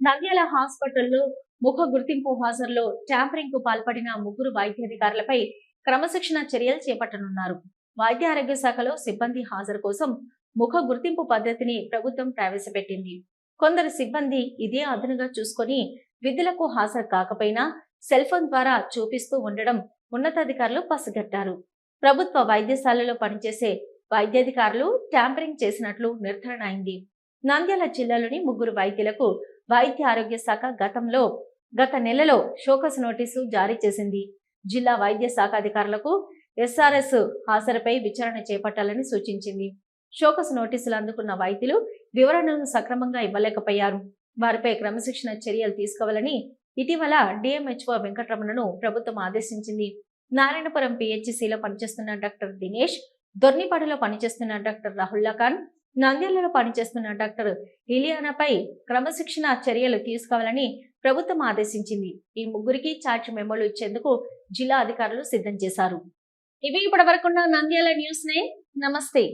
నంద్యాల హాస్పిటల్లో ముఖ గుర్తింపు హాజరులో ట్యాంపరింగ్ కు పాల్పడిన ముగ్గురు వైద్యాధికారులపై క్రమశిక్షణ చర్యలు చేపట్టనున్నారు. వైద్య ఆరోగ్య శాఖలో సిబ్బంది హాజరు కోసం ముఖ గుర్తింపు పద్ధతిని ప్రభుత్వం ప్రవేశపెట్టింది. కొందరు సిబ్బంది ఇదే అదనుగా చూసుకొని విధులకు హాజరు కాకపోయినా సెల్ ఫోన్ ద్వారా చూపిస్తూ ఉండడం ఉన్నతాధికారులు పసిగట్టారు. ప్రభుత్వ వైద్యశాలలో పనిచేసే వైద్యాధికారులు ట్యాంపరింగ్ చేసినట్లు నిర్ధారణ అయింది. నంద్యాల జిల్లాలోని ముగ్గురు వైద్యులకు వైద్య ఆరోగ్య శాఖ గత నెలలో షోకస్ నోటీసు జారీ చేసింది. జిల్లా వైద్య శాఖ అధికారులకు ఎస్ఆర్ఎస్ హాజరుపై విచారణ చేపట్టాలని సూచించింది. షోకస్ నోటీసులు అందుకున్న వైద్యులు వివరణను సక్రమంగా ఇవ్వలేకపోయారు. వారిపై క్రమశిక్షణ చర్యలు తీసుకోవాలని ఇటీవల డిఎంహెచ్ఓ వెంకటరమణను ప్రభుత్వం ఆదేశించింది. నారాయణపురం పిహెచ్సిలో పనిచేస్తున్న డాక్టర్ దినేష్, దొర్నిపాడులో పనిచేస్తున్న డాక్టర్ రాహుల్లా ఖాన్, నంద్యాలలో పనిచేస్తున్న డాక్టర్ ఇలియానాపై క్రమశిక్షణ చర్యలు తీసుకోవాలని ప్రభుత్వం ఆదేశించింది. ఈ ముగ్గురికి చార్జ్ మెమోలు ఇచ్చేందుకు జిల్లా అధికారులు సిద్ధం చేశారు. ఇవి ఇప్పటివరకున్న నంద్యాల న్యూస్ నే. నమస్తే.